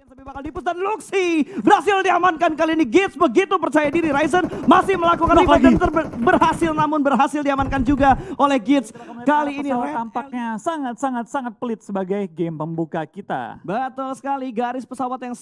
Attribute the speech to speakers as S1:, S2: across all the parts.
S1: Tapi bakal dipus dan Luxi berhasil diamankan kali ini. Gates begitu percaya diri. Ryzen masih melakukan revive dan berhasil, namun berhasil diamankan juga oleh Gates. Kali ini
S2: tampaknya sangat pelit sebagai game pembuka kita.
S1: Betul sekali, garis pesawat yang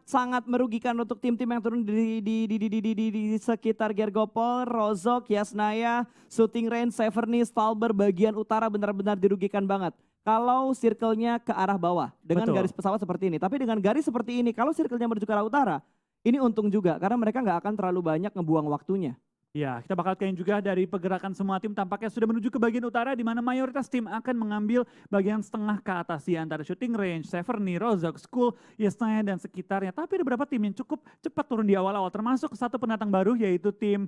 S1: sangat merugikan untuk tim-tim yang turun di sekitar Gergopol, Rozok, Yasnaya, Shooting Range, Severny, Stalber bagian utara benar-benar dirugikan banget. Kalau circle-nya ke arah bawah dengan garis pesawat seperti ini. Tapi dengan garis seperti ini, kalau circle-nya menuju ke arah utara, ini untung juga karena mereka nggak akan terlalu banyak ngebuang waktunya.
S2: Ya, kita bakal kalian juga dari pergerakan semua tim tampaknya sudah menuju ke bagian utara di mana mayoritas tim akan mengambil bagian setengah ke atas di antara Shooting Range, Severny, Rozok, Skull, Yesnaya dan sekitarnya. Tapi ada beberapa tim yang cukup cepat turun di awal-awal termasuk satu pendatang baru yaitu tim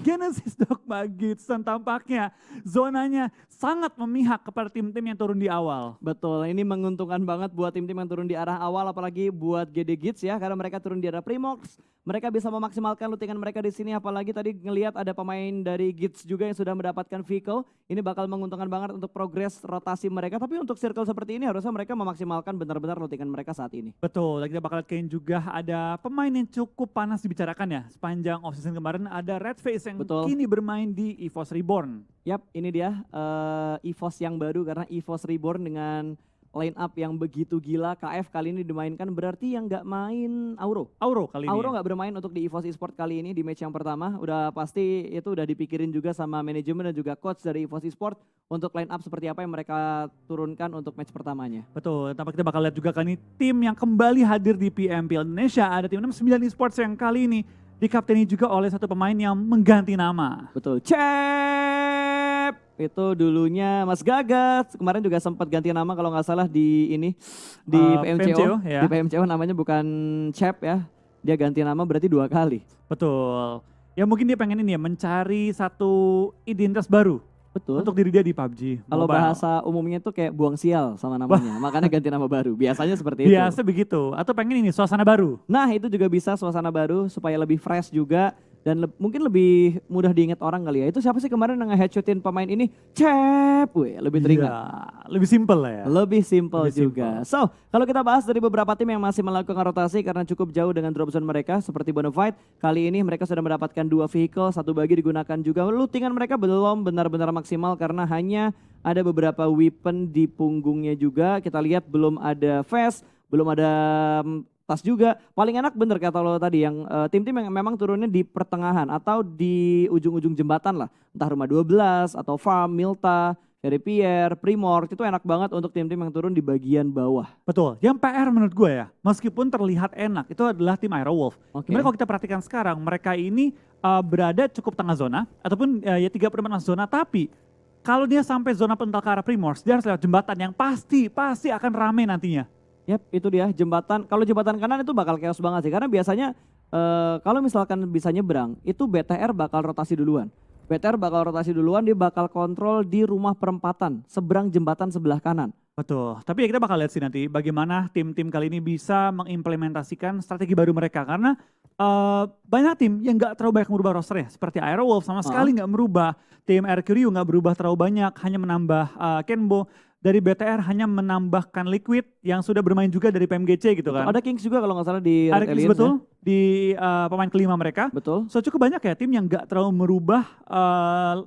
S2: Genesis Dogma Gates dan tampaknya zonanya sangat memihak kepada tim-tim yang turun di awal.
S1: Betul, ini menguntungkan banget buat tim-tim yang turun di arah awal apalagi buat GD Gates ya karena mereka turun di arah Primox. Mereka bisa memaksimalkan lootingan mereka di sini apalagi tadi ngelihat ada pemain dari Gates juga yang sudah mendapatkan vehicle. Ini bakal menguntungkan banget untuk progres rotasi mereka. Tapi untuk circle seperti ini harusnya mereka memaksimalkan benar-benar lootingan mereka saat ini.
S2: Betul, dan kita bakal lihat juga ada pemain yang cukup panas dibicarakan ya. Sepanjang off-season kemarin ada Red Face yang kini bermain di EVOS Reborn.
S1: Yap, ini dia EVOS yang baru karena EVOS Reborn dengan line up yang begitu gila. KF kali ini dimainkan berarti yang nggak main Auro.
S2: Auro kali ini.
S1: Auro nggak bermain untuk di EVOS Esports kali ini di match yang pertama. Udah pasti itu udah dipikirin juga sama manajemen dan juga coach dari EVOS Esports untuk line up seperti apa yang mereka turunkan untuk match pertamanya.
S2: Betul, tanpa kita bakal lihat juga kali ini tim yang kembali hadir di PMPL Indonesia. Ada tim 69 Esports yang kali ini dikapteni juga oleh satu pemain yang mengganti nama.
S1: Betul, Cep! Itu dulunya Mas Gagat, kemarin juga sempat ganti nama kalau nggak salah di ini, di PMCO.
S2: Ya.
S1: Di PMCO namanya bukan Cep ya, dia ganti nama berarti 2 kali.
S2: Betul, ya mungkin dia pengen ini ya, mencari satu identitas baru.
S1: Betul.
S2: Untuk diri dia di PUBG.
S1: Kalau bahasa umumnya itu kayak buang sial sama namanya, makanya ganti nama baru. Biasanya seperti itu.
S2: Biasa begitu, atau pengen ini suasana baru.
S1: Nah itu juga bisa suasana baru supaya lebih fresh juga. Dan mungkin lebih mudah diingat orang kali ya. Itu siapa sih kemarin yang nge-headshotin pemain ini? Cep, lebih teringat.
S2: Ya, lebih simple lah ya.
S1: Lebih simple juga. So, kalau kita bahas dari beberapa tim yang masih melakukan rotasi karena cukup jauh dengan drop zone mereka seperti Bonafide. Kali ini mereka sudah mendapatkan 2 vehicle, 1 bagi digunakan juga. Lootingan mereka belum benar-benar maksimal karena hanya ada beberapa weapon di punggungnya juga. Kita lihat belum ada vest, belum ada tas juga. Paling enak bener kata lo tadi yang tim-tim yang memang turunnya di pertengahan atau di ujung-ujung jembatan lah. Entah Rumah 12 atau Farm, Milta, dari Pierre, Primor, itu enak banget untuk tim-tim yang turun di bagian bawah.
S2: Betul, yang PR menurut gue ya, meskipun terlihat enak, itu adalah tim Aerowolf. Gimana kalau kita perhatikan sekarang, mereka ini berada cukup tengah zona, ataupun ya 3/4 zona, tapi kalau dia sampai zona pental ke arah Primors, dia harus lewat jembatan yang pasti akan rame nantinya.
S1: Yap, itu dia jembatan. Kalau jembatan kanan itu bakal chaos banget sih. Karena biasanya kalau misalkan bisa nyebrang, itu BTR bakal rotasi duluan. BTR bakal rotasi duluan, dia bakal kontrol di rumah perempatan, seberang jembatan sebelah kanan.
S2: Betul, tapi ya kita bakal lihat sih nanti bagaimana tim-tim kali ini bisa mengimplementasikan strategi baru mereka. Karena banyak tim yang gak terlalu banyak merubah rosternya. Seperti Aerowolf sama sekali gak merubah. Tim Aircureu gak berubah terlalu banyak, hanya menambah Kenbo. Dari BTR hanya menambahkan Liquid yang sudah bermain juga dari PMGC gitu kan.
S1: Ada Kings juga kalau nggak salah di
S2: Red Aliens. Betul, ya? Di pemain kelima mereka.
S1: Betul.
S2: So cukup banyak ya tim yang nggak terlalu merubah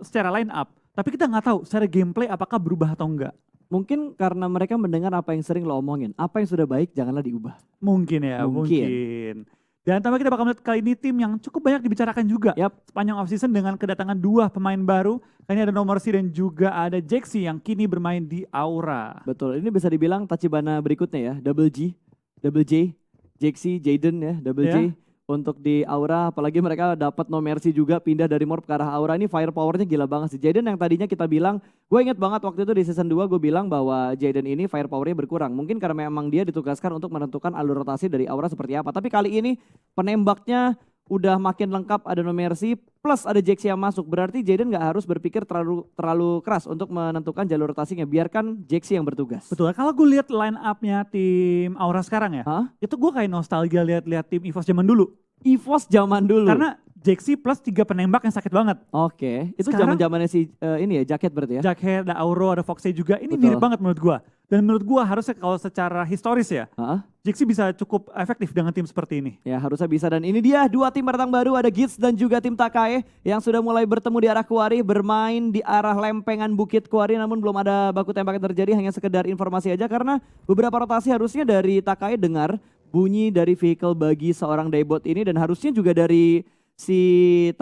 S2: secara line up. Tapi kita nggak tahu secara gameplay apakah berubah atau enggak.
S1: Mungkin karena mereka mendengar apa yang sering lo omongin. Apa yang sudah baik janganlah diubah.
S2: Mungkin ya, mungkin. Dan tambah kita bakal melihat kali ini tim yang cukup banyak dibicarakan juga. Sepanjang off-season dengan kedatangan 2 pemain baru. Kali ini ada Nomorsi dan juga ada Jaxi yang kini bermain di Aura.
S1: Betul, ini bisa dibilang Tachibana berikutnya ya. Double J, Jaxi, Jaden ya, Double J. Untuk di Aura, apalagi mereka dapat No Mercy juga pindah dari Morph ke arah Aura. Ini firepowernya gila banget sih. Jaden yang tadinya kita bilang, gue inget banget waktu itu di season 2 gue bilang bahwa Jaden ini firepowernya berkurang. Mungkin karena memang dia ditugaskan untuk menentukan alur rotasi dari Aura seperti apa. Tapi kali ini penembaknya udah makin lengkap, ada No Mercy plus ada Jaxi yang masuk. Berarti Jaden gak harus berpikir terlalu keras untuk menentukan jalur rotasinya. Biarkan Jaxi yang bertugas.
S2: Betul, kalau gue lihat line up-nya tim Aura sekarang ya, itu gue kayak nostalgia lihat tim EVOS zaman dulu.
S1: EVOS zaman dulu.
S2: Karena Jaxi plus 3 penembak yang sakit banget.
S1: Oke, itu zaman-zamannya si ini ya, Jacket berarti ya?
S2: Jacket, ada Auro, ada Foxy juga. Ini mirip banget menurut gua. Dan menurut gua harusnya kalau secara historis ya,
S1: Heeh.
S2: Jixi bisa cukup efektif dengan tim seperti ini.
S1: Ya harusnya bisa, dan ini dia dua tim pendatang baru, ada Gits dan juga tim Takae yang sudah mulai bertemu di arah Kuari, bermain di arah lempengan Bukit Kuari, namun belum ada baku tembak yang terjadi, hanya sekedar informasi aja karena beberapa rotasi harusnya dari Takae dengar bunyi dari vehicle bagi seorang Daibot ini, dan harusnya juga dari si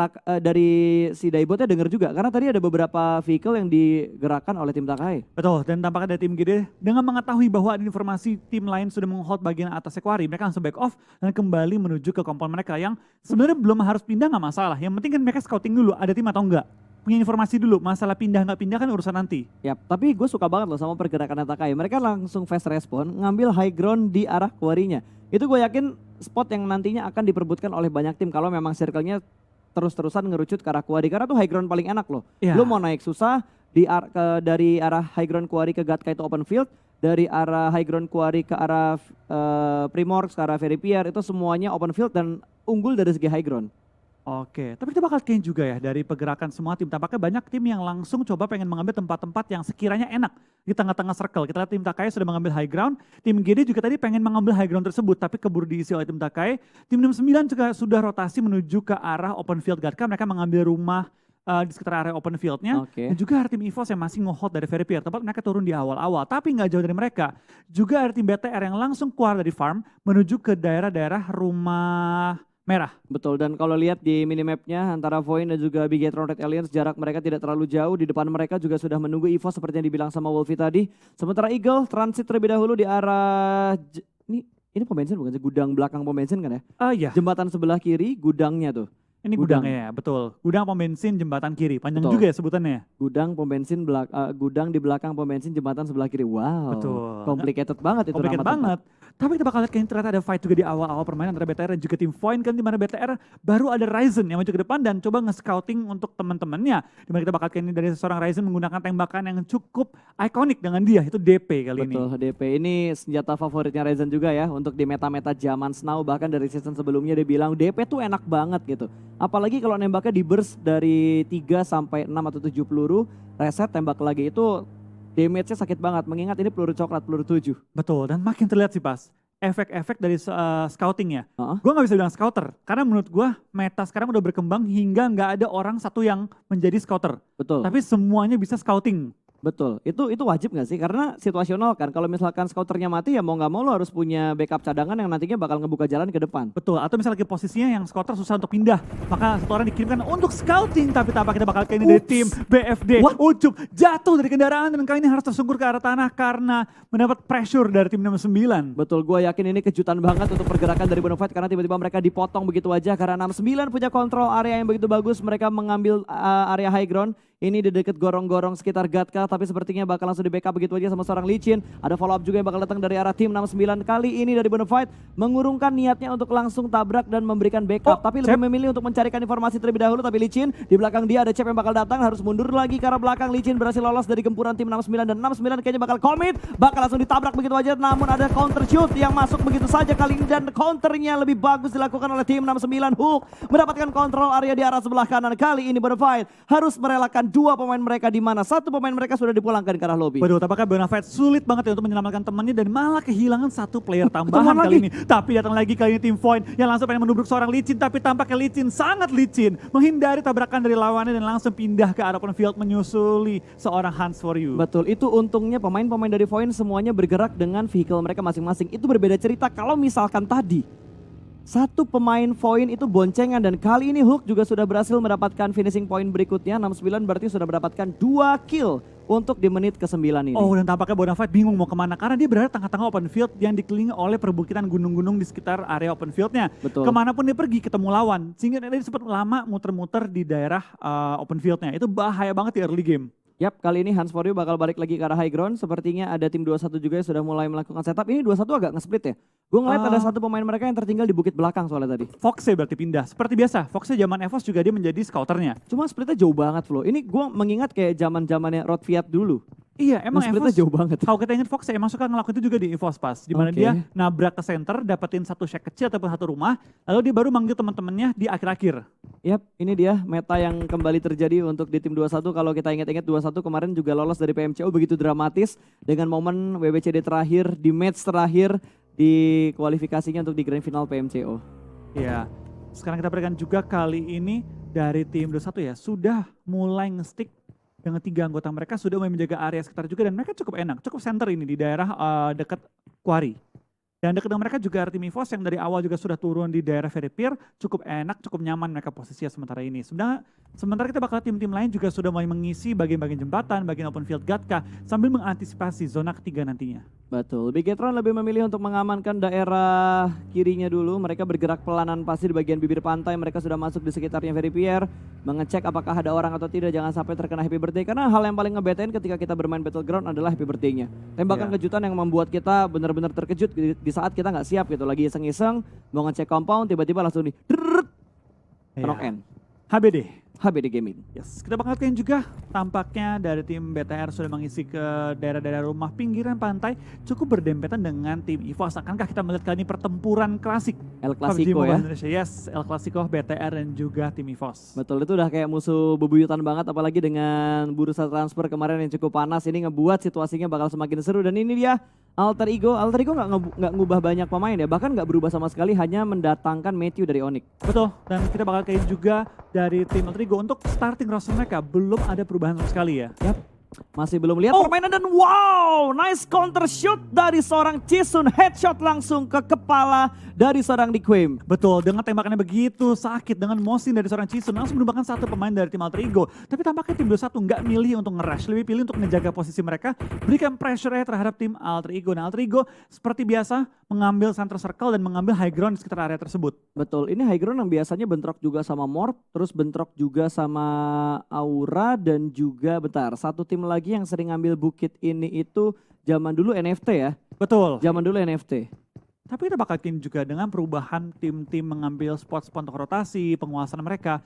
S1: Daibotnya dengar juga karena tadi ada beberapa vehicle yang digerakkan oleh tim Takae.
S2: Betul, dan tampaknya dari tim GD dengan mengetahui bahwa ada informasi tim lain sudah menghold bagian atas Kuari, mereka langsung back off dan kembali menuju ke kompon mereka yang sebenarnya belum harus pindah, nggak masalah. Yang penting kan mereka scouting dulu ada tim atau enggak. Punya informasi dulu, masalah pindah nggak pindah kan urusan nanti.
S1: Yap, tapi gue suka banget loh sama pergerakan Takae. Mereka langsung fast respon, ngambil high ground di arah Kuarinya. Itu gue yakin spot yang nantinya akan diperbutkan oleh banyak tim kalau memang circle-nya terus-terusan ngerucut ke arah Kuari. Karena tuh high ground paling enak loh.
S2: Iya.
S1: Lu mau naik susah, dari arah high ground Kuari ke Gatka itu open field, dari arah high ground Kuari ke arah Primorsk, ke arah Veripier, itu semuanya open field dan unggul dari segi high ground.
S2: Oke, tapi kita bakal lihat juga ya dari pergerakan semua tim. Tampaknya banyak tim yang langsung coba pengen mengambil tempat-tempat yang sekiranya enak di tengah-tengah circle. Kita lihat tim Takae sudah mengambil high ground. Tim GD juga tadi pengen mengambil high ground tersebut, tapi keburu diisi oleh tim Takae. Tim 69 juga sudah rotasi menuju ke arah open field Gatka. Mereka mengambil rumah di sekitar area open fieldnya.
S1: Oke.
S2: Dan juga ada tim EVOS yang masih nge-hold dari Veripier, tempat mereka turun di awal-awal. Tapi nggak jauh dari mereka. Juga ada tim BTR yang langsung keluar dari farm menuju ke daerah-daerah rumah merah.
S1: Betul, dan kalau lihat di minimapnya antara Void dan juga Bigetron Red Aliens, jarak mereka tidak terlalu jauh. Di depan mereka juga sudah menunggu EVOS seperti yang dibilang sama Wolfie tadi. Sementara Eagle transit terlebih dahulu di arah ini pom bensin bukan sih? Gudang belakang pom bensin kan ya?
S2: Iya.
S1: Jembatan sebelah kiri gudangnya tuh.
S2: Ini
S1: Gudang.
S2: gudangnya ya, betul. Gudang pom bensin jembatan kiri. Panjang
S1: Betul.
S2: juga ya sebutannya.
S1: Gudang pom bensin gudang di belakang pom bensin jembatan sebelah kiri. Wow.
S2: Betul.
S1: Complicated banget itu
S2: Complicated
S1: nama tempat.
S2: banget. Tapi kita bakal lihat kayaknya ternyata ada fight juga di awal-awal permainan antara BTR dan juga tim Void, kan di mana BTR baru ada Ryzen yang maju ke depan dan coba nge-scouting untuk teman-temannya. Di mana kita bakal lihat ini dari seorang Ryzen menggunakan tembakan yang cukup ikonik dengan dia, itu DP kali ini.
S1: Betul, DP ini senjata favoritnya Ryzen juga ya untuk di meta-meta zaman Snow, bahkan dari season sebelumnya dia bilang DP tuh enak banget gitu. Apalagi kalau nembaknya di burst dari 3 sampai 6 atau 7 peluru, reset tembak lagi itu damage-nya sakit banget, mengingat ini peluru coklat, peluru 7.
S2: Betul, dan makin terlihat sih pas efek-efek dari scouting ya.
S1: Heeh.
S2: Gue gak bisa bilang scouter, karena menurut gue meta sekarang udah berkembang hingga gak ada orang satu yang menjadi scouter.
S1: Betul.
S2: Tapi semuanya bisa scouting.
S1: Betul, itu wajib nggak sih? Karena situasional kan, kalau misalkan scouternya mati ya mau nggak mau lo harus punya backup cadangan yang nantinya bakal ngebuka jalan ke depan.
S2: Betul, atau misalnya lagi posisinya yang scouter susah untuk pindah. Maka satu orang dikirimkan untuk scouting, tapi tanpa kita bakal kayak ini dari tim BFD. Ucup jatuh dari kendaraan dan kali ini harus tersungkur ke arah tanah karena mendapat pressure dari tim 69.
S1: Betul, gue yakin ini kejutan banget untuk pergerakan dari Bonafide karena tiba-tiba mereka dipotong begitu aja karena 69 punya kontrol area yang begitu bagus. Mereka mengambil area high ground. Ini di dekat gorong-gorong sekitar Gatka, tapi sepertinya bakal langsung di backup begitu aja sama seorang Licin. Ada follow up juga yang bakal datang dari arah tim 69. Kali ini dari Bonafide mengurungkan niatnya untuk langsung tabrak dan memberikan backup. Tapi lebih memilih untuk mencarikan informasi terlebih dahulu. Tapi Licin, di belakang dia ada Cep yang bakal datang, harus mundur lagi ke arah belakang. Licin berhasil lolos dari gempuran tim 69 dan 69 kayaknya bakal commit. Bakal langsung ditabrak begitu aja, namun ada counter shoot yang masuk begitu saja kali ini. Dan counternya lebih bagus dilakukan oleh tim 69. Hook mendapatkan kontrol area di arah sebelah kanan. Kali ini Bonafide harus merelakan dua pemain mereka, di mana satu pemain mereka sudah dipulangkan ke arah lobby.
S2: Betul, tampaknya Bonafide sulit banget ya untuk menyelamatkan temannya dan malah kehilangan satu player tambahan kali ini. Tapi datang lagi kali ini tim Void yang langsung pengen menubruk seorang Licin, tapi tampaknya Licin sangat licin menghindari tabrakan dari lawannya dan langsung pindah ke arah open field menyusuli seorang Hans for You.
S1: Betul, itu untungnya pemain-pemain dari Void semuanya bergerak dengan vehicle mereka masing-masing. Itu berbeda cerita kalau misalkan tadi satu pemain Void itu boncengan, dan kali ini Hook juga sudah berhasil mendapatkan finishing point berikutnya. 69 berarti sudah mendapatkan 2 kill untuk di menit ke-9 ini.
S2: Oh, dan tampaknya Bonafide bingung mau kemana karena dia berada tengah-tengah open field yang dikelilingi oleh perbukitan gunung-gunung di sekitar area open fieldnya.
S1: Betul.
S2: Kemanapun dia pergi ketemu lawan, sehingga dia sempat lama muter-muter di daerah open fieldnya. Itu bahaya banget di early game.
S1: Yap, kali ini Hans for You bakal balik lagi ke arah high ground. Sepertinya ada tim 21 juga yang sudah mulai melakukan setup. Ini 21 agak nge-split ya. Gue ngeliat ada satu pemain mereka yang tertinggal di bukit belakang soalnya tadi.
S2: Foxnya berarti pindah. Seperti biasa, Foxnya zaman EVOS juga dia menjadi scouternya.
S1: Cuma splitnya jauh banget Flo. Ini gue mengingat kayak zaman-zamannya Rod Fiat dulu.
S2: Iya, emang
S1: Splitnya
S2: EVOS
S1: jauh banget.
S2: kalau kita ingat Fox ya emang suka ngelakuin itu juga di EVOS pas. Di mana
S1: Oke.
S2: dia nabrak ke center, dapetin satu shack kecil ataupun satu rumah, lalu dia baru manggil teman-temannya di akhir-akhir.
S1: Yap, ini dia meta yang kembali terjadi untuk di tim 21. Kalau kita ingat-ingat 21 kemarin juga lolos dari PMCO begitu dramatis dengan momen WBCD terakhir di match terakhir di kualifikasinya untuk di grand final PMCO.
S2: Iya. Sekarang kita perhatikan juga kali ini dari tim 21 ya sudah mulai nge-stick dengan 3 anggota mereka sudah mulai menjaga area sekitar juga dan mereka cukup enak, cukup center ini di daerah dekat Quarry. Dan dekat dengan mereka juga tim EVOS yang dari awal juga sudah turun di daerah Very Pier, cukup enak, cukup nyaman mereka posisinya sementara ini. Sementara kita bakal tim-tim lain juga sudah mulai mengisi bagian-bagian jembatan, bagian open field Gatka sambil mengantisipasi zona ketiga nantinya.
S1: Betul, Bigetron lebih memilih untuk mengamankan daerah kirinya dulu. Mereka bergerak pelanan pasti di bagian bibir pantai. Mereka sudah masuk di sekitarnya Very Pier, mengecek apakah ada orang atau tidak. Jangan sampai terkena happy birthday. Karena hal yang paling ngebetain ketika kita bermain Battleground adalah happy birthday-nya. Tembakan kejutan yang membuat kita benar-benar terkejut di saat kita nggak siap gitu. Lagi iseng-iseng, mau ngecek compound, tiba-tiba langsung di knock end.
S2: HBD.
S1: HBD Gaming.
S2: Yes, kita bakal lihat juga tampaknya dari tim BTR sudah mengisi ke daerah-daerah rumah pinggiran pantai cukup berdempetan dengan tim EVOS. Akankah kita melihat kali ini pertempuran klasik
S1: El
S2: PUBG
S1: Clasico
S2: Mobile
S1: ya.
S2: Indonesia? Yes, El Clasico BTR dan juga tim EVOS.
S1: Betul, itu udah kayak musuh bebuyutan banget apalagi dengan bursa transfer kemarin yang cukup panas. Ini ngebuat situasinya bakal semakin seru dan ini dia Alter Ego nggak ngubah banyak pemain ya, bahkan nggak berubah sama sekali, hanya mendatangkan Matthew dari Onyx.
S2: Betul, dan kita bakal kayak juga dari tim Alter Ego untuk starting roster mereka belum ada perubahan sama sekali ya.
S1: Yap, masih belum lihat permainan dan wow, nice counter shoot dari seorang Chisun, headshot langsung ke kepala dari seorang Diquem.
S2: Betul, dengan tembakannya begitu sakit, dengan mosin dari seorang Chisun langsung menumbangkan satu pemain dari tim Alter Ego. Tapi tampaknya tim 21 nggak milih untuk nge-rush, lebih pilih untuk menjaga posisi mereka, berikan pressure-nya terhadap tim Alter Ego. Nah Alter Ego seperti biasa mengambil center circle dan mengambil high ground di sekitar area tersebut.
S1: Betul, ini high ground yang biasanya bentrok juga sama Morph, terus bentrok juga sama Aura dan juga satu tim lagi yang sering ngambil bukit ini itu zaman dulu NFT ya.
S2: Betul.
S1: Zaman dulu NFT.
S2: Tapi kita bakal tim juga dengan perubahan tim-tim mengambil spot-spot untuk rotasi, penguasaan mereka,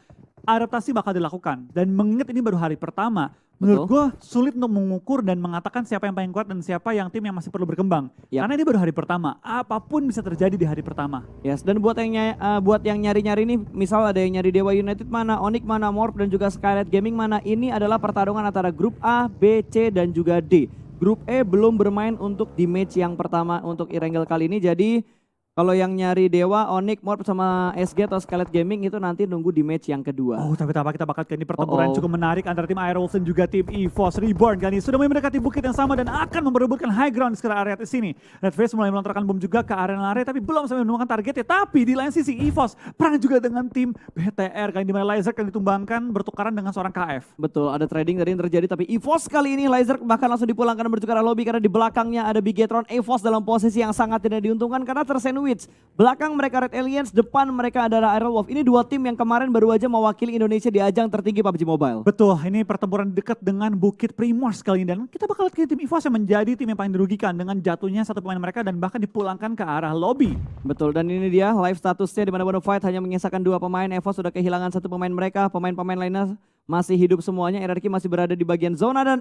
S2: adaptasi bakal dilakukan. Dan mengingat ini baru hari pertama, menurut gue sulit untuk mengukur dan mengatakan siapa yang paling kuat dan siapa yang tim yang masih perlu berkembang.
S1: Yap.
S2: Karena ini baru hari pertama, apapun bisa terjadi di hari pertama.
S1: Yes, dan buat yang nyari-nyari nih, misal ada yang nyari Dewa United mana, Onyx mana, Morph dan juga Skylight Gaming mana, ini adalah pertarungan antara grup A, B, C dan juga D. Grup E belum bermain untuk di match yang pertama untuk Irengel kali ini, jadi kalau yang nyari Dewa, Onyx, Morph sama SG atau Skylight Gaming itu nanti nunggu di match yang kedua.
S2: Oh, tapi kita bakal ke ini pertempuran cukup menarik antara tim Airwolves dan juga tim EVOS Reborn kali ini. Sudah mulai mendekati bukit yang sama dan akan memperebutkan high ground di sekitar area di sini. Red Face mulai melontarkan bom juga ke area tapi belum sampai menemukan targetnya. Tapi di lain sisi EVOS perang juga dengan tim BTR kali ini, di mana Laser akan ditumbangkan bertukaran dengan seorang KF.
S1: Betul, ada trading tadi yang terjadi, tapi EVOS kali ini Laser bahkan langsung dipulangkan dan bertukar lobby karena di belakangnya ada Bigetron. EVOS dalam posisi yang sangat tidak diuntungkan karena tersandwich. Belakang mereka Red Aliens, depan mereka adalah Airwolf. Ini dua tim yang kemarin baru aja mewakili Indonesia di ajang tertinggi PUBG Mobile.
S2: Betul, ini pertempuran dekat dengan Bukit Primors kali ini. Dan kita bakal lihat tim EVOS yang menjadi tim yang paling dirugikan dengan jatuhnya satu pemain mereka dan bahkan dipulangkan ke arah lobby.
S1: Betul, dan ini dia live statusnya di mana Bonafide hanya menyisakan 2 pemain. EVOS sudah kehilangan 1 pemain mereka, pemain-pemain lainnya masih hidup semuanya. RRQ masih berada di bagian zona dan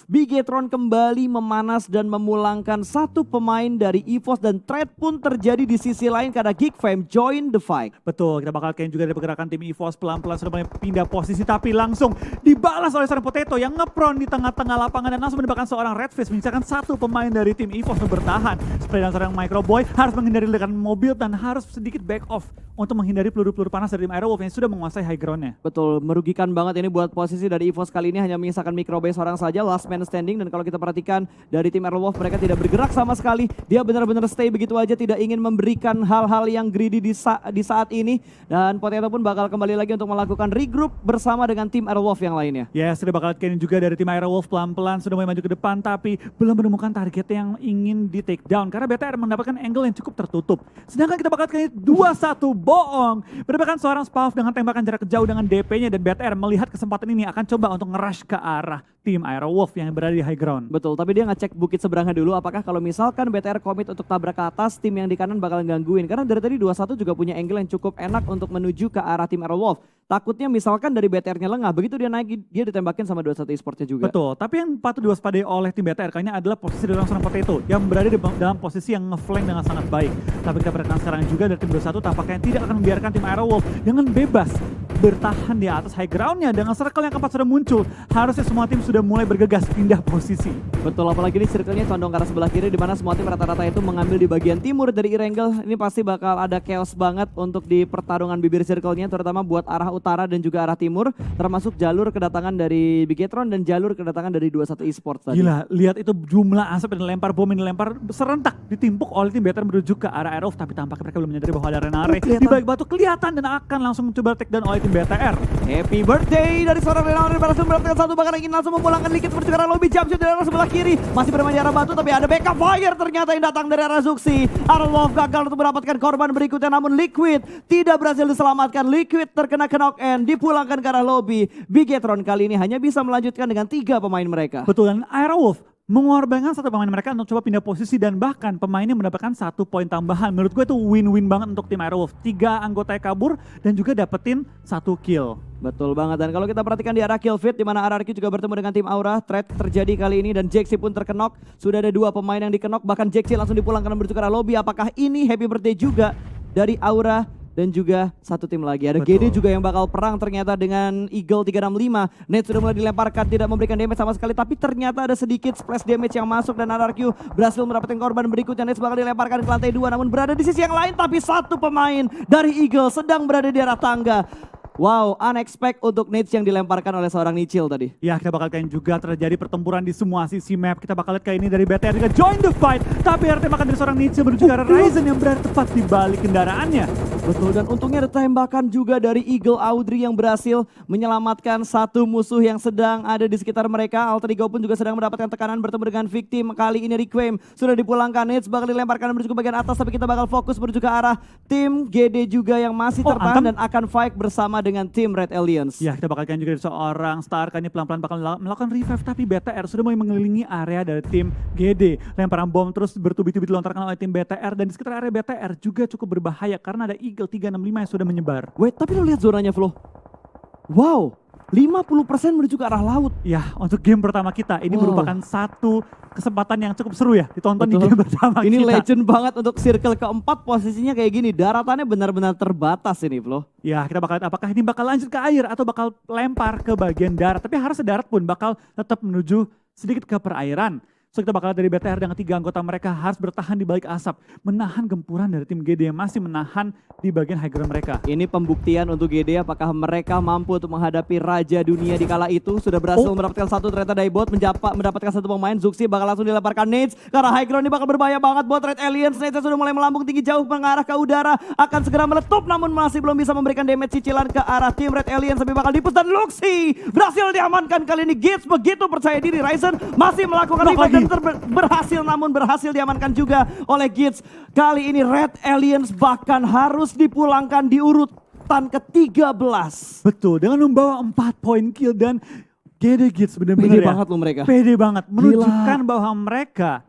S1: Bigetron kembali memanas dan memulangkan 1 pemain dari EVOS dan trade pun terjadi di sisi lain karena Geekfam join the fight.
S2: Betul, kita bakal kayak juga dari pergerakan tim EVOS pelan-pelan sudah mulai pindah posisi tapi langsung dibalas oleh seorang Potato yang ngepron di tengah-tengah lapangan dan langsung menembakkan seorang Redfish menyisakan 1 pemain dari tim EVOS untuk bertahan. Spray dan seorang Microboy harus menghindari ledakan mobil dan harus sedikit back off untuk menghindari peluru-peluru panas dari tim Airwolf yang sudah menguasai high ground-nya.
S1: Betul, merugikan banget ini buat posisi dari EVOS kali ini, hanya menyisakan Microboy seorang saja, last man standing. Dan kalau kita perhatikan dari tim Airwolf, mereka tidak bergerak sama sekali. Dia benar-benar stay begitu aja, tidak ingin memberikan hal-hal yang greedy di saat ini. Dan Potato pun bakal kembali lagi untuk melakukan regroup bersama dengan tim Airwolf yang lainnya.
S2: Yes, sudah bakal kini juga dari tim Airwolf pelan-pelan sudah mulai maju ke depan tapi belum menemukan target yang ingin di take down karena BTR mendapatkan angle yang cukup tertutup. Sedangkan kita bakal kini 2-1 bohong. Mendapatkan seorang Spalf dengan tembakan jarak jauh dengan DP-nya dan BTR melihat kesempatan ini akan coba untuk nge-rush ke arah tim Airwolf yang berada di high ground.
S1: Betul, tapi dia ngecek bukit seberangnya dulu apakah kalau misalkan BTR komit untuk tabrak ke atas, tim yang di kanan bakal gangguin. Karena dari tadi 21 juga punya angle yang cukup enak untuk menuju ke arah tim Airwolf. takutnya misalkan dari BTR-nya lengah, begitu dia naik dia ditembakin sama 21 Esports-nya juga.
S2: Betul, tapi yang patut diwaspadai oleh tim BTR kayaknya adalah posisi dari seorang Potato yang berada dalam posisi yang ngeflank dengan sangat baik. Tapi kita perhatikan sekarang juga dari tim 21 tampaknya tidak akan membiarkan tim Aerowolf dengan bebas bertahan di atas high ground-nya. Dengan circle yang keempat sudah muncul, harusnya semua tim sudah mulai bergegas pindah posisi.
S1: Betul, apalagi ini circle-nya condong ke arah sebelah kiri di mana semua tim rata-rata itu mengambil di bagian timur dari Erangel. Ini pasti bakal ada chaos banget untuk di pertarungan bibir circle-nya, terutama buat arah utara dan juga arah timur, termasuk jalur kedatangan dari Bigetron dan jalur kedatangan dari 21 Esports tadi.
S2: Gila, lihat itu jumlah asap yang dilempar, bom yang dilempar serentak ditimpuk oleh tim BTR menuju ke arah Aerowolf, tapi tampaknya mereka belum menyadari bahwa ada Renare di balik batu kelihatan dan akan langsung mencoba take down oleh tim BTR.
S1: Happy birthday dari seorang Renare berhasil mendapatkan satu, bahkan ingin langsung memulangkan Liquid menuju ke arah lobby. Jump shot dari arah sebelah kiri, masih bermain di arah batu tapi ada backup fire ternyata yang datang dari arah Zuxi. Aerowolf gagal untuk mendapatkan korban berikutnya, namun Liquid tidak berhasil diselamatkan. Liquid terkena knock and dipulangkan ke arah lobby. Bigetron kali ini hanya bisa melanjutkan dengan 3 pemain mereka.
S2: Betul, dan Aerowolf mengorbankan satu pemain mereka untuk coba pindah posisi dan bahkan pemainnya mendapatkan 1 poin tambahan. Menurut gue itu win-win banget untuk tim Aerowolf. 3 anggota kabur dan juga dapetin 1 kill.
S1: Betul banget, dan kalau kita perhatikan di arah kill feed di mana RRQ juga bertemu dengan tim Aura, trade terjadi kali ini dan Jaxi pun terkenok. Sudah ada 2 pemain yang dikenok, bahkan Jaxi langsung dipulangkan menuju ke arah lobby. Apakah ini happy birthday juga dari Aura? Dan juga 1 tim lagi, ada
S2: Betul.
S1: GD juga yang bakal perang ternyata dengan Eagle 365. Nate sudah mulai dilemparkan, tidak memberikan damage sama sekali, tapi ternyata ada sedikit splash damage yang masuk dan RRQ berhasil mendapatkan korban berikutnya. Nate bakal dilemparkan ke lantai 2 namun berada di sisi yang lain, tapi 1 pemain dari Eagle sedang berada di arah tangga. Wow, unexpected untuk Nate yang dilemparkan oleh seorang Nichil tadi.
S2: Ya, kita bakal lihat juga terjadi pertempuran di semua sisi map. Kita bakal lihat kayak ini dari BTR juga join the fight, tapi ada tembakan dari seorang Nichil menuju ke arah Ryzen yang berada tepat di balik kendaraannya.
S1: Betul, dan untungnya ada tembakan juga dari Eagle Audrey yang berhasil menyelamatkan 1 musuh yang sedang ada di sekitar mereka. Alter Ego pun juga sedang mendapatkan tekanan bertemu dengan victim. Kali ini Requiem sudah dipulangkan, Nate bakal dilemparkan menuju ke bagian atas, tapi kita bakal fokus menuju ke arah tim GD juga yang masih tertahan dan akan fight bersama dengan tim Red Aliens.
S2: Ya, kita bakal lihat juga dari seorang Star kan ini pelan-pelan bakal melakukan revive, tapi BTR sudah mulai mengelilingi area dari tim GD. Lemparan bom terus bertubi-tubi dilontarkan oleh tim BTR dan di sekitar area BTR juga cukup berbahaya karena ada Eagle 365 yang sudah menyebar.
S1: Wait, tapi lo lihat zonanya, Flo. Wow, 50% menuju ke arah laut.
S2: Ya, untuk game pertama kita ini merupakan satu kesempatan yang cukup seru ya ditonton.
S1: Betul.
S2: Di game pertama
S1: Ini
S2: kita.
S1: legend banget untuk circle keempat, posisinya kayak gini. Daratannya benar-benar terbatas ini, Flo.
S2: Ya, kita bakal lihat apakah ini bakal lanjut ke air atau bakal lempar ke bagian darat. Tapi harus darat pun bakal tetap menuju sedikit ke perairan. So kita bakal lihat dari BTR dengan 3 anggota mereka harus bertahan di balik asap, menahan gempuran dari tim GD yang masih menahan di bagian high ground mereka.
S1: Ini pembuktian untuk GD apakah mereka mampu untuk menghadapi raja dunia di kala itu. Sudah berhasil mendapatkan 1 ternyata Daibot, mendapatkan 1 pemain. Zuxi bakal langsung dilemparkan Nades karena high ground ini bakal berbahaya banget buat Red Aliens. Nades sudah mulai melambung tinggi jauh mengarah ke udara, akan segera meletup namun masih belum bisa memberikan damage cicilan ke arah tim Red Aliens, tapi bakal dipus dan Luxi berhasil diamankan kali ini. Gitz begitu percaya diri, Ryzen masih melakukan revive dan berhasil, namun berhasil diamankan juga oleh Gitz. Kali ini Red Aliens bahkan harus dipulangkan di urutan ke-13.
S2: Betul, dengan membawa 4 poin kill dan GD Gitz benar-benar
S1: Pede
S2: ya.
S1: banget loh mereka.
S2: Pede banget, menunjukkan bahwa mereka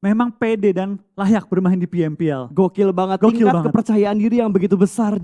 S2: memang pede dan layak bermain di PMPL.
S1: Gokil banget,
S2: Gokil
S1: tingkat
S2: banget.
S1: kepercayaan diri yang begitu besar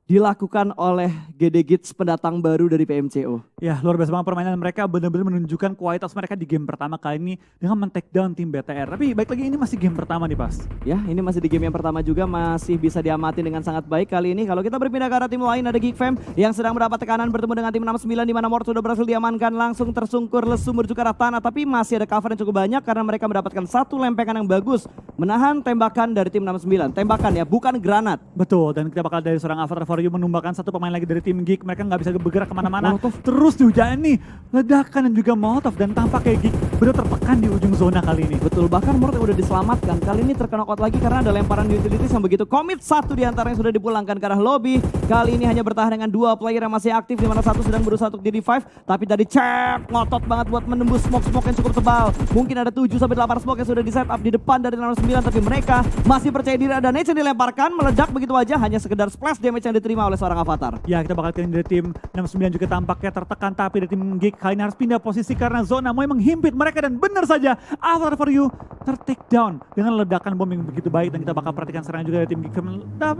S1: dilakukan oleh GD Gitz, pendatang baru dari PMCO.
S2: Ya, luar biasa banget permainan mereka, benar-benar menunjukkan kualitas mereka di game pertama kali ini dengan men-take down tim BTR. Tapi baik lagi, ini masih game pertama nih, Pas.
S1: Ya, ini masih di game yang pertama juga, masih bisa diamati dengan sangat baik kali ini. Kalau kita berpindah ke arah tim lain, ada Geekfam yang sedang mendapat tekanan bertemu dengan tim 69 di mana Mort sudah berhasil diamankan, langsung tersungkur lesu menuju ke arah tanah, tapi masih ada cover yang cukup banyak karena mereka mendapatkan 1 lempengan yang bagus menahan tembakan dari tim 69. Tembakan ya, bukan granat.
S2: Betul, dan kita bakal dari seorang Avatar for You menumbangkan 1 pemain lagi dari tim Geek. Mereka nggak bisa bergerak kemana-mana.
S1: Molotov.
S2: Terus dihujan nih, ledakan dan juga Molotov, dan tampak kayak Geek benar tertekan di ujung zona kali ini.
S1: Betul, bahkan Mort udah diselamatkan. Kali ini terkena out lagi karena ada lemparan utilities yang begitu komit. 1 diantaranya sudah dipulangkan ke arah lobby. Kali ini hanya bertahan dengan 2 player yang masih aktif, di mana 1 sedang berusaha untuk di revive. Tapi tadi cek, ngotot banget buat menembus smoke-smoke yang cukup tebal. Mungkin ada 7-8 smoke yang sudah di set up di depan dari 69, tapi mereka masih percaya diri. Ada Nate yang dilemparkan, meledak begitu aja, hanya sekedar splash damage yang diterima diterima oleh seorang avatar.
S2: Ya, kita bakal lihat dari tim 69 juga tampaknya tertekan, tapi dari tim Geek kali ini harus pindah posisi karena zona mulai menghimpit mereka, dan benar saja Avatar for You ter-take down dengan ledakan bom yang begitu baik, dan kita bakal perhatikan serangan juga dari tim Geek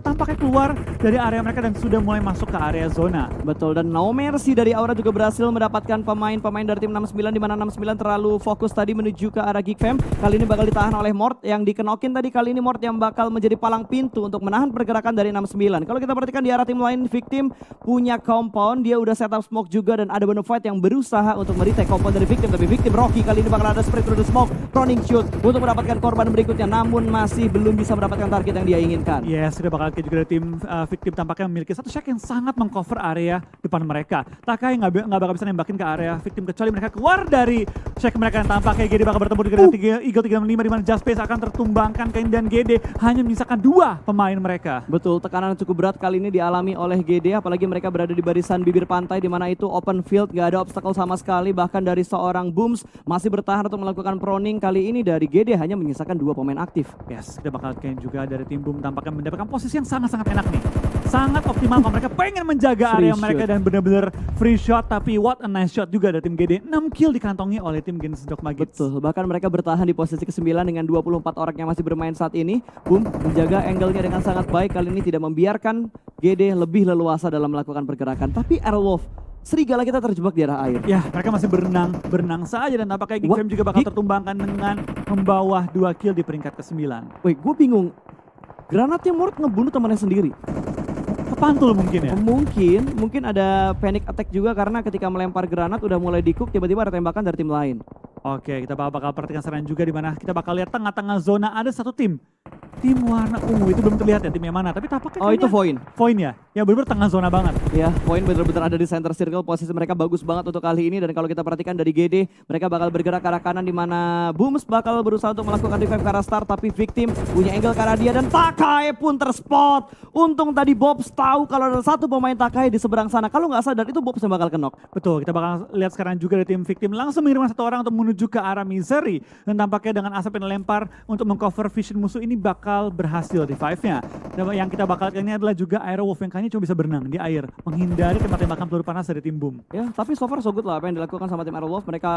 S2: tampaknya keluar dari area mereka dan sudah mulai masuk ke area zona.
S1: Betul, dan No Mercy dari Aura juga berhasil mendapatkan pemain-pemain dari tim 69, di mana 69 terlalu fokus tadi menuju ke arah Geek Fam. Kali ini bakal ditahan oleh Mort yang dikenokin tadi. Kali ini Mort yang bakal menjadi palang pintu untuk menahan pergerakan dari 69. Kalau kita perhatikan di arah tim lain, Victim punya compound, dia udah setup smoke juga, dan ada Bonafide yang berusaha untuk meretake compound dari Victim, tapi Victim Rocky kali ini bakal ada spray through the smoke, running shoot untuk mendapatkan korban berikutnya, namun masih belum bisa mendapatkan target yang dia inginkan.
S2: Yes, kita bakal lihat juga dari tim Victim tampaknya memiliki satu shack yang sangat mengcover area depan mereka. Takai nggak bakal bisa nembakin ke area Victim kecuali mereka keluar dari shack mereka, dan tampaknya GD bakal bertemu dengan Eagle 365, di mana Just Space akan tertumbangkan, dan GD hanya menyisakan 2 pemain mereka.
S1: Betul, tekanan cukup berat kali ini dialami oleh GD, apalagi mereka berada di barisan bibir pantai, di mana itu open field, gak ada obstacle sama sekali, bahkan dari seorang Booms masih bertahan untuk melakukan proning. Kali ini dari GD hanya menyisakan 2 pemain aktif.
S2: Yes, kita bakal lihat juga dari tim Boom tampaknya mendapatkan posisi yang sangat-sangat enak nih. Sangat optimal kalau mereka pengen menjaga area mereka dan benar-benar free shot, tapi what a nice shot juga dari tim GD. 6 kill dikantongi oleh tim Gens Dog Magits.
S1: Betul, bahkan mereka bertahan di posisi ke-9 dengan 24 orang yang masih bermain saat ini. Boom menjaga angle-nya dengan sangat baik, kali ini tidak membiarkan GD lebih leluasa dalam melakukan pergerakan. Tapi Airwolf, serigala kita terjebak di arah air.
S2: Ya, mereka masih berenang saja, dan tampaknya Geek Fam juga bakal tertumbangkan dengan membawa 2 kill di peringkat ke-9.
S1: Wait, gue bingung. Granatnya Mort ngebunuh temannya sendiri.
S2: Kepantul mungkin ya?
S1: Mungkin ada panic attack juga, karena ketika melempar granat udah mulai di-cook, tiba-tiba ada tembakan dari tim lain.
S2: Oke, kita bakal perhatikan serangan juga, di mana kita bakal lihat tengah-tengah zona ada satu tim. Tim warna ungu itu belum terlihat ya timnya mana, tapi tampaknya
S1: Oh, itu Void.
S2: Void ya? Ya bener-bener tengah zona banget.
S1: Ya, Void bener-bener ada di center circle, posisi mereka bagus banget untuk kali ini, dan kalau kita perhatikan dari GD, mereka bakal bergerak ke arah kanan, di mana Booms bakal berusaha untuk melakukan revive ke arah start, tapi Victim punya angle ke arah dia, dan Takai pun terspot. Untung tadi Bobs tahu kalau ada satu pemain Takai di seberang sana, kalau nggak sadar itu Bobs yang bakal kenok.
S2: Betul, kita bakal lihat sekarang juga dari tim Victim langsung mengirimkan 1 orang untuk menuju ke arah Misery, dan tampaknya dengan asap yang dilempar untuk mengcover vision musuh ini bakal berhasil revive-nya. Dan yang kita bakal lihat ini adalah juga Airwolf yang kayaknya cuma bisa berenang di air, menghindari tembak-tembakan peluru panas dari tim Boom.
S1: Ya, tapi so far so good lah apa yang dilakukan sama tim Airwolf. Mereka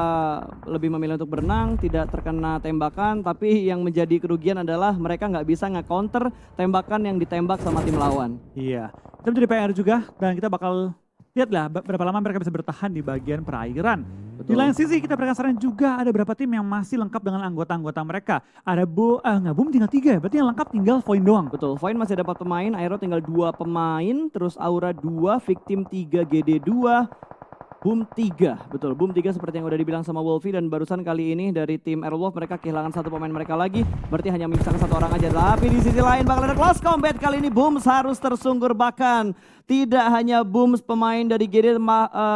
S1: lebih memilih untuk berenang, tidak terkena tembakan, tapi yang menjadi kerugian adalah mereka nggak bisa nge-counter tembakan yang ditembak sama tim lawan.
S2: Iya, itu menjadi PR juga, dan kita bakal lihatlah berapa lama mereka bisa bertahan di bagian perairan. Di lain sisi kita penasaran juga ada beberapa tim yang masih lengkap dengan anggota-anggota mereka. Ada Boom tinggal 3 ya, berarti yang lengkap tinggal Void doang.
S1: Betul, Void masih dapat pemain, Aero tinggal 2 pemain, terus Aura 2, Victim 3, GD 2, Boom 3, betul, Boom 3 seperti yang udah dibilang sama Wolfie, dan barusan kali ini dari tim Airwolf mereka kehilangan 1 pemain mereka lagi, berarti hanya menyisakan 1 orang aja. Tapi di sisi lain bakal ada close combat kali ini, Booms harus tersungkur, bahkan tidak hanya Booms pemain dari GD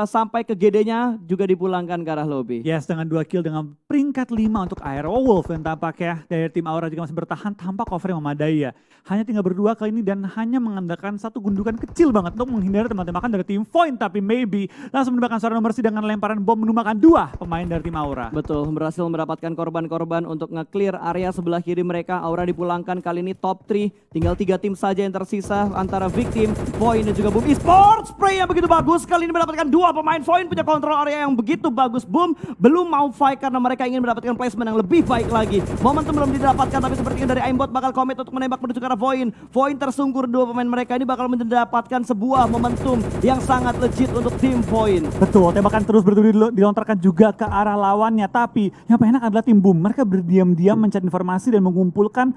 S1: sampai ke GD-nya juga dipulangkan ke arah lobby.
S2: Yes, dengan 2 kill dengan peringkat 5 untuk Airwolf, dan tampaknya dari tim Aura juga masih bertahan tanpa cover yang memadai ya. Hanya tinggal berdua kali ini dan hanya mengandalkan 1 gundukan kecil banget untuk menghindari tembakan dari tim Void, tapi maybe langsung menembakkan seorang nomor dengan lemparan bom menumbangkan 2 pemain dari tim Aura.
S1: Betul, berhasil mendapatkan korban-korban untuk nge-clear area sebelah kiri mereka. Aura dipulangkan kali ini top 3, tinggal 3 tim saja yang tersisa antara Victim, Void, dan juga Boom Esports. Spray yang begitu bagus, kali ini mendapatkan 2 pemain. Void punya kontrol area yang begitu bagus. Boom belum mau fight karena mereka ingin mendapatkan placement yang lebih baik lagi. Momentum belum didapatkan, tapi sepertinya dari aimbot bakal komit untuk menembak menuju ke arah Void. Void tersungkur, 2 pemain mereka ini bakal mendapatkan sebuah momentum yang sangat legit untuk tim Void.
S2: Betul, tembakan terus dilontarkan juga ke arah lawannya, tapi yang paling enak adalah tim Boom. Mereka berdiam-diam mencari informasi dan mengumpulkan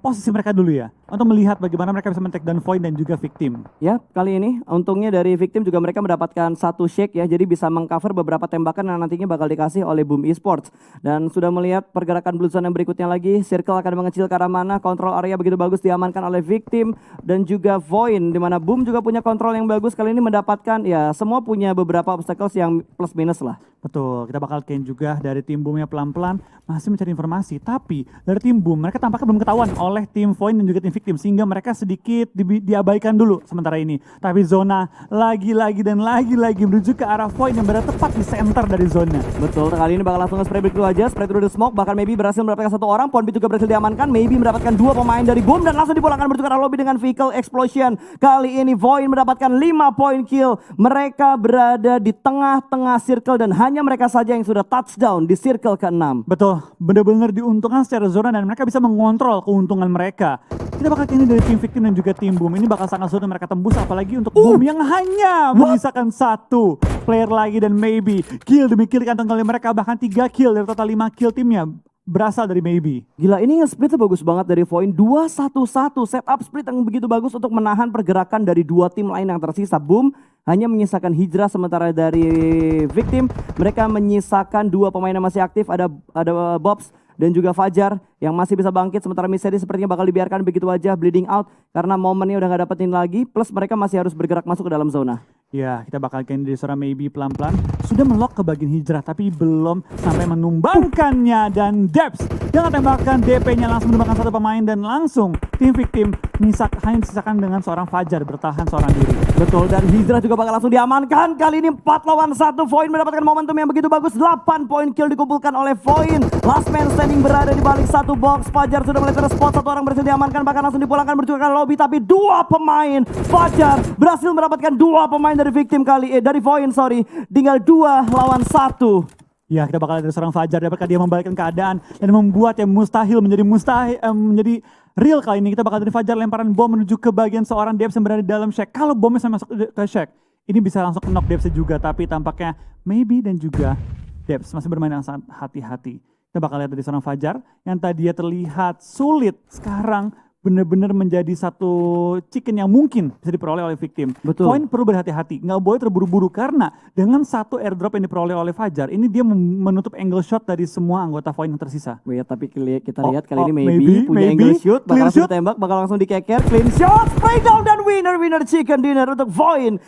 S2: posisi mereka dulu ya, untuk melihat bagaimana mereka bisa men-take down Void dan juga Victim.
S1: Ya, kali ini untungnya dari Victim juga mereka mendapatkan 1 shake ya, jadi bisa mengcover beberapa tembakan yang nantinya bakal dikasih oleh Boom Esports. Dan sudah melihat pergerakan Blue Zone yang berikutnya lagi, circle akan mengecil ke arah mana, kontrol area begitu bagus diamankan oleh Victim dan juga Void, di mana Boom juga punya kontrol yang bagus kali ini mendapatkan, ya semua punya beberapa obstacles yang plus minus lah.
S2: Betul, kita bakal lihat juga dari tim Boomnya pelan-pelan masih mencari informasi, tapi dari tim Boom mereka tampaknya belum ketahuan oleh tim Void dan juga tim Victim sehingga mereka sedikit diabaikan dulu sementara ini. Tapi zona lagi-lagi dan lagi-lagi menuju ke arah Void yang berada tepat di center dari zona.
S1: Betul, kali ini bakal langsung spray break dulu aja, spray through the smoke, bahkan maybe berhasil mendapatkan satu orang, Ponbit juga berhasil diamankan, maybe mendapatkan dua pemain dari Boom dan langsung dipulangkan menuju ke arah lobby dengan vehicle explosion. Kali ini Void mendapatkan 5 poin kill, mereka berada di tengah-tengah circle dan hanya mereka saja yang sudah touchdown di circle ke-6.
S2: Betul, benar-benar diuntungkan secara zona dan mereka bisa mengontrol keuntungan mereka. Kita bakal ini dari tim Victim dan juga tim Boom. Ini bakal sangat sulit mereka tembus apalagi untuk Boom yang hanya menyisakan satu player lagi dan maybe kill demi kill di kantong kali mereka, bahkan 3 kill dari total 5 kill timnya berasal dari maybe.
S1: Gila, ini nge-split bagus banget dari Void 2-1-1, setup split yang begitu bagus untuk menahan pergerakan dari dua tim lain yang tersisa. Boom hanya menyisakan Hijrah, sementara dari Victim mereka menyisakan dua pemain yang masih aktif, ada Bobs dan juga Fajar yang masih bisa bangkit, sementara Miseri sepertinya bakal dibiarkan begitu aja bleeding out karena momennya udah gak dapetin lagi, plus mereka masih harus bergerak masuk ke dalam zona.
S2: Ya, kita bakal kain dari seorang maybe pelan-pelan sudah melok ke bagian Hijrah tapi belum sampai menumbangkannya, dan Debs yang tembakan DP-nya langsung menumbangkan satu pemain dan langsung tim Victim hanya disisakan dengan seorang Fajar bertahan seorang diri.
S1: Betul, dan Hijrah juga bakal langsung diamankan. Kali ini 4 lawan 1, Void mendapatkan momentum yang begitu bagus. 8 poin kill dikumpulkan oleh Void. Last man standing berada di balik satu box. Fajar sudah mulai terspot, satu orang berhasil diamankan, bahkan langsung dipulangkan menuju ke lobby. Tapi dua pemain Fajar berhasil mendapatkan dua pemain dari Victim dari Void, tinggal 2 lawan 1.
S2: Ya, kita bakal ada seorang Fajar dapatkah dia membalikkan keadaan dan membuat yang mustahil menjadi real. Kali ini kita bakal dari Fajar lemparan bom menuju ke bagian seorang Debs yang berada di dalam Shack. Kalau bomnya sampai masuk ke Shack, ini bisa langsung knock Debs juga, tapi tampaknya maybe dan juga Debs masih bermain dengan sangat hati-hati. Kita bakal lihat dari seorang Fajar yang tadinya terlihat sulit, sekarang benar-benar menjadi satu chicken yang mungkin bisa diperoleh oleh Victim.
S1: Betul.
S2: Poin perlu berhati-hati, nggak boleh terburu-buru karena dengan satu airdrop yang diperoleh oleh Fajar, ini dia menutup angle shot dari semua anggota Void yang tersisa.
S1: Ya, tapi kita lihat kali ini maybe punya angle shoot, bakal langsung ditembak, bakal langsung dikeker, clean shot, spray down dan winner chicken dinner untuk Void.